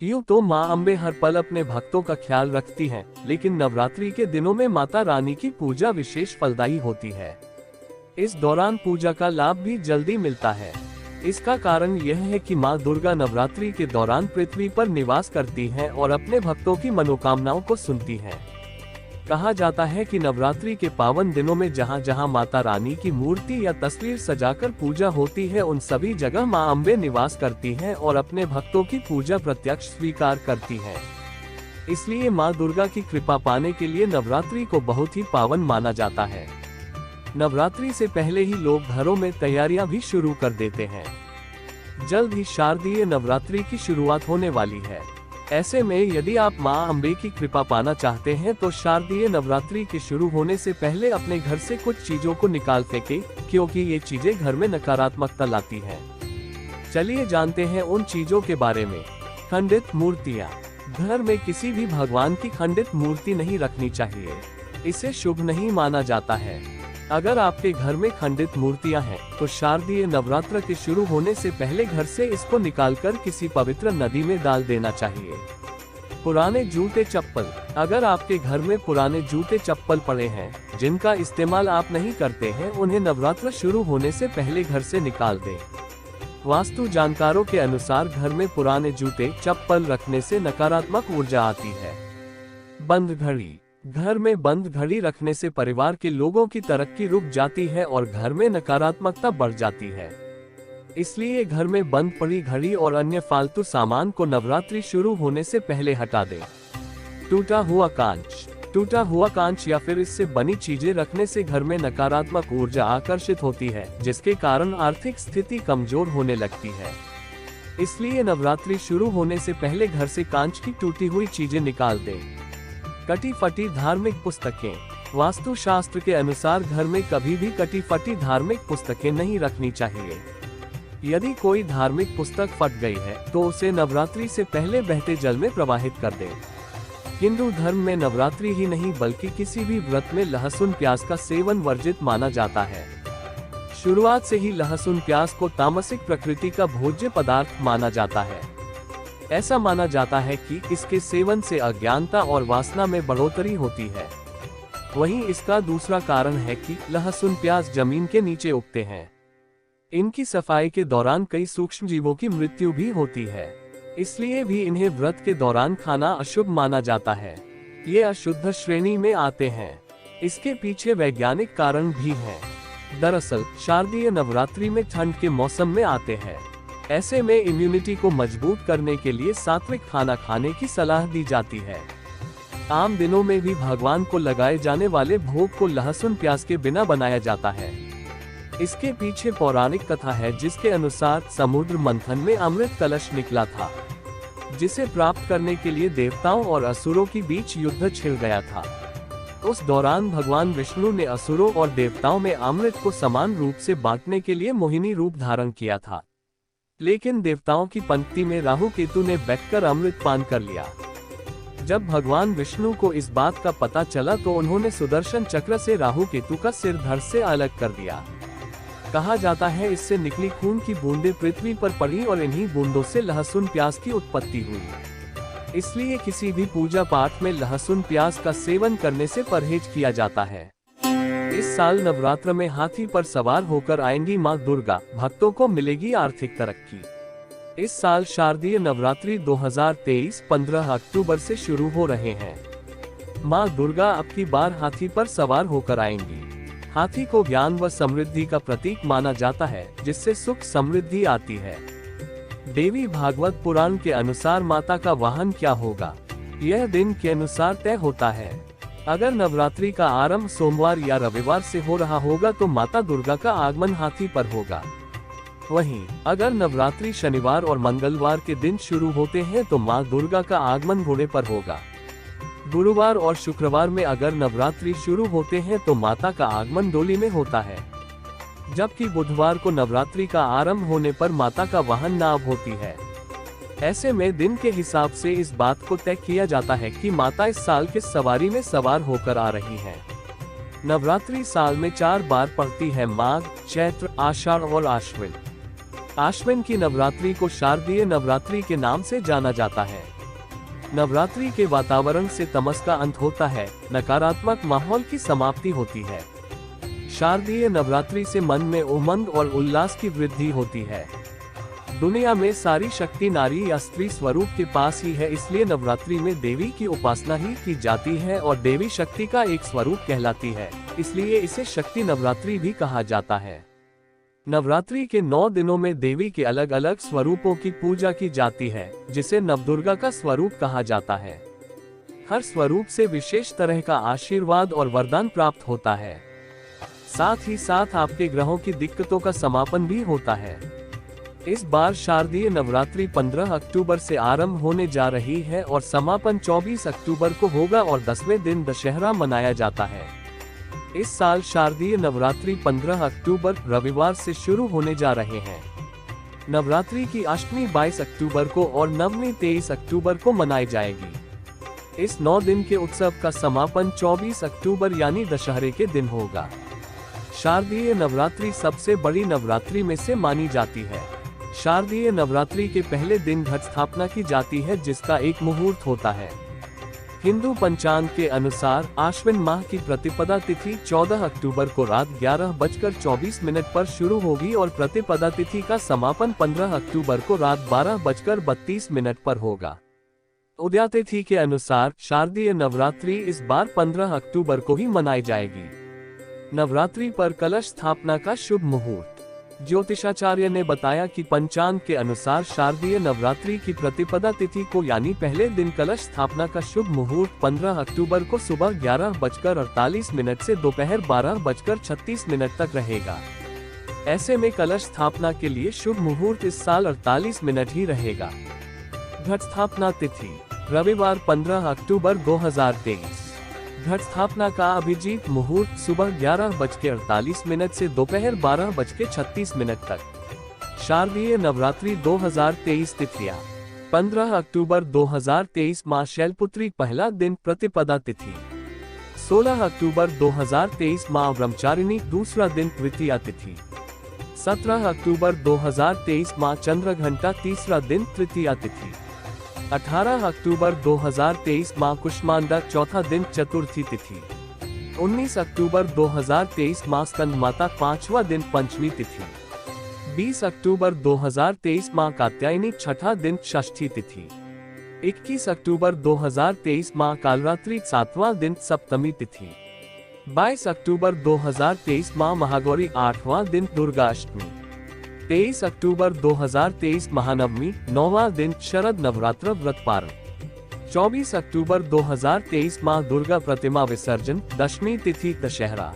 यूं तो माँ अम्बे हर पल अपने भक्तों का ख्याल रखती हैं, लेकिन नवरात्रि के दिनों में माता रानी की पूजा विशेष फलदायी होती है। इस दौरान पूजा का लाभ भी जल्दी मिलता है। इसका कारण यह है कि माँ दुर्गा नवरात्रि के दौरान पृथ्वी पर निवास करती हैं और अपने भक्तों की मनोकामनाओं को सुनती हैं। कहा जाता है कि नवरात्रि के पावन दिनों में जहाँ जहाँ माता रानी की मूर्ति या तस्वीर सजाकर पूजा होती है, उन सभी जगह माँ अम्बे निवास करती हैं और अपने भक्तों की पूजा प्रत्यक्ष स्वीकार करती हैं। इसलिए माँ दुर्गा की कृपा पाने के लिए नवरात्रि को बहुत ही पावन माना जाता है। नवरात्रि से पहले ही लोग घरों में तैयारियां भी शुरू कर देते हैं। जल्द ही शारदीय नवरात्रि की शुरुआत होने वाली है। ऐसे में यदि आप माँ अम्बे की कृपा पाना चाहते हैं तो शारदीय नवरात्रि के शुरू होने से पहले अपने घर से कुछ चीजों को निकाल फेंकें, क्योंकि ये चीजें घर में नकारात्मकता लाती हैं। चलिए जानते हैं उन चीजों के बारे में। खंडित मूर्तियाँ। घर में किसी भी भगवान की खंडित मूर्ति नहीं रखनी चाहिए। इसे शुभ नहीं माना जाता है। अगर आपके घर में खंडित मूर्तियां हैं, तो शारदीय नवरात्र के शुरू होने से पहले घर से इसको निकालकर किसी पवित्र नदी में डाल देना चाहिए। पुराने जूते चप्पल। अगर आपके घर में पुराने जूते चप्पल पड़े हैं, जिनका इस्तेमाल आप नहीं करते हैं, उन्हें नवरात्र शुरू होने से पहले घर से निकाल दें। वास्तु जानकारों के अनुसार घर में पुराने जूते चप्पल रखने से नकारात्मक ऊर्जा आती है। बंद घड़ी। घर में बंद घड़ी रखने से परिवार के लोगों की तरक्की रुक जाती है और घर में नकारात्मकता बढ़ जाती है। इसलिए घर में बंद पड़ी घड़ी और अन्य फालतू सामान को नवरात्रि शुरू होने से पहले हटा दें। टूटा हुआ कांच। टूटा हुआ कांच या फिर इससे बनी चीजें रखने से घर में नकारात्मक ऊर्जा आकर्षित होती है, जिसके कारण आर्थिक स्थिति कमजोर होने लगती है। इसलिए नवरात्रि शुरू होने से पहले घर से कांच की टूटी हुई चीजें निकाल दें। कटी फटी धार्मिक पुस्तकें। वास्तुशास्त्र के अनुसार घर में कभी भी कटी फटी धार्मिक पुस्तकें नहीं रखनी चाहिए। यदि कोई धार्मिक पुस्तक फट गई है तो उसे नवरात्रि से पहले बहते जल में प्रवाहित कर दें। हिंदू धर्म में नवरात्रि ही नहीं बल्कि किसी भी व्रत में लहसुन प्याज का सेवन वर्जित माना जाता है। शुरुआत से ही लहसुन प्याज को तामसिक प्रकृति का भोज्य पदार्थ माना जाता है। ऐसा माना जाता है कि इसके सेवन से अज्ञानता और वासना में बढ़ोतरी होती है। वहीं इसका दूसरा कारण है कि लहसुन प्याज जमीन के नीचे उगते हैं। इनकी सफाई के दौरान कई सूक्ष्म जीवों की मृत्यु भी होती है, इसलिए भी इन्हें व्रत के दौरान खाना अशुभ माना जाता है। ये अशुद्ध श्रेणी में आते हैं। इसके पीछे वैज्ञानिक कारण भी हैं। दरअसल शारदीय नवरात्रि में ठंड के मौसम में आते हैं। ऐसे में इम्यूनिटी को मजबूत करने के लिए सात्विक खाना खाने की सलाह दी जाती है। आम दिनों में भी भगवान को लगाए जाने वाले भोग को लहसुन प्याज के बिना बनाया जाता है। इसके पीछे पौराणिक कथा है, जिसके अनुसार समुद्र मंथन में अमृत कलश निकला था, जिसे प्राप्त करने के लिए देवताओं और असुरों के बीच युद्ध छिड़ गया था। उस दौरान भगवान विष्णु ने असुरों और देवताओं में अमृत को समान रूप से बांटने के लिए मोहिनी रूप धारण किया था, लेकिन देवताओं की पंक्ति में राहु केतु ने बैठकर अमृत पान कर लिया। जब भगवान विष्णु को इस बात का पता चला तो उन्होंने सुदर्शन चक्र से राहु केतु का सिर धड़ से अलग कर दिया। कहा जाता है इससे निकली खून की बूंदें पृथ्वी पर पड़ी और इन्हीं बूंदों से लहसुन प्याज की उत्पत्ति हुई। इसलिए किसी भी पूजा पाठ में लहसुन प्याज का सेवन करने से परहेज किया जाता है। इस साल नवरात्र में हाथी पर सवार होकर आएंगी मां दुर्गा, भक्तों को मिलेगी आर्थिक तरक्की। इस साल शारदीय नवरात्रि 2023 15 अक्टूबर से शुरू हो रहे हैं। मां दुर्गा अब की बार हाथी पर सवार होकर आएंगी। हाथी को ज्ञान व समृद्धि का प्रतीक माना जाता है, जिससे सुख समृद्धि आती है। देवी भागवत पुराण के अनुसार माता का वाहन क्या होगा, यह दिन के अनुसार तय होता है। अगर नवरात्रि का आरंभ सोमवार या रविवार से हो रहा होगा तो माता दुर्गा का आगमन हाथी पर होगा। वहीं अगर नवरात्रि शनिवार और मंगलवार के दिन शुरू होते हैं तो मां दुर्गा का आगमन घोड़े पर होगा। गुरुवार और शुक्रवार में अगर नवरात्रि शुरू होते हैं तो माता का आगमन डोली में होता है, जबकि बुधवार को नवरात्रि का आरंभ होने पर माता का वाहन नाव होती है। ऐसे में दिन के हिसाब से इस बात को तय किया जाता है कि माता इस साल किस सवारी में सवार होकर आ रही है। नवरात्रि साल में 4 बार पड़ती है, माघ, चैत्र, आषाढ़ और आश्विन। आश्विन की नवरात्रि को शारदीय नवरात्रि के नाम से जाना जाता है। नवरात्रि के वातावरण से तमस का अंत होता है, नकारात्मक माहौल की समाप्ति होती है। शारदीय नवरात्रि से मन में उमंग और उल्लास की वृद्धि होती है। दुनिया में सारी शक्ति नारी या स्त्री स्वरूप के पास ही है, इसलिए नवरात्रि में देवी की उपासना ही की जाती है और देवी शक्ति का एक स्वरूप कहलाती है, इसलिए इसे शक्ति नवरात्रि भी कहा जाता है। नवरात्रि के 9 दिनों में देवी के अलग अलग स्वरूपों की पूजा की जाती है, जिसे नवदुर्गा का स्वरूप कहा जाता है। हर स्वरूप से विशेष तरह का आशीर्वाद और वरदान प्राप्त होता है। साथ ही साथ आपके ग्रहों की दिक्कतों का समापन भी होता है। इस बार शारदीय नवरात्रि 15 अक्टूबर से आरंभ होने जा रही है और समापन 24 अक्टूबर को होगा और 10वें दिन दशहरा मनाया जाता है। इस साल शारदीय नवरात्रि 15 अक्टूबर रविवार से शुरू होने जा रहे हैं। नवरात्रि की अष्टमी 22 अक्टूबर को और नवमी 23 अक्टूबर को मनाई जाएगी। इस 9 दिन के उत्सव का समापन 24 अक्टूबर यानी दशहरे के दिन होगा। शारदीय नवरात्रि सबसे बड़ी नवरात्रि में से मानी जाती है। शारदीय नवरात्रि के पहले दिन घट स्थापना की जाती है, जिसका एक मुहूर्त होता है। हिंदू पंचांग के अनुसार आश्विन माह की प्रतिपदा तिथि 14 अक्टूबर को रात 11:24 पर शुरू होगी और प्रतिपदा तिथि का समापन 15 अक्टूबर को रात 12:32 पर होगा। उदया तिथि के अनुसार शारदीय नवरात्रि इस बार 15 अक्टूबर को ही मनाई जाएगी। नवरात्रि पर कलश स्थापना का शुभ मुहूर्त। ज्योतिषाचार्य ने बताया कि पंचांग के अनुसार शारदीय नवरात्रि की प्रतिपदा तिथि को यानी पहले दिन कलश स्थापना का शुभ मुहूर्त 15 अक्टूबर को सुबह 11:48 से दोपहर 12:36 तक रहेगा। ऐसे में कलश स्थापना के लिए शुभ मुहूर्त इस साल 48 मिनट ही रहेगा। घट स्थापना तिथि रविवार 15 अक्टूबर 2023। घट स्थापना का अभिजीत मुहूर्त सुबह 11:48 से दोपहर 12:36 तक। शारदीय नवरात्रि 2023 तिथियां 15 अक्टूबर 2023 मां शैलपुत्री पहला दिन प्रतिपदा तिथि। 16 अक्टूबर 2023 मां ब्रह्मचारिणी दूसरा दिन तृतीया तिथि। 17 अक्टूबर 2023 मां चंद्रघंटा तीसरा दिन तृतीया तिथि। 18 अक्टूबर 2023 मां कुष्मांडा चौथा दिन चतुर्थी तिथि। 19 अक्टूबर 2023 मां स्कंदमाता पांचवा दिन पंचमी तिथि। 20 अक्टूबर 2023 मां कात्यायनी छठा दिन षष्ठी तिथि। 21 अक्टूबर 2023 मां कालरात्रि सातवां दिन सप्तमी तिथि। 22 अक्टूबर 2023 मां महागौरी आठवां दिन दुर्गाष्टमी। 23 अक्टूबर 2023 महानवमी 9वां दिन शरद नवरात्र व्रत पारण। 24 अक्टूबर 2023 मां दुर्गा प्रतिमा विसर्जन दशमी तिथि दशहरा।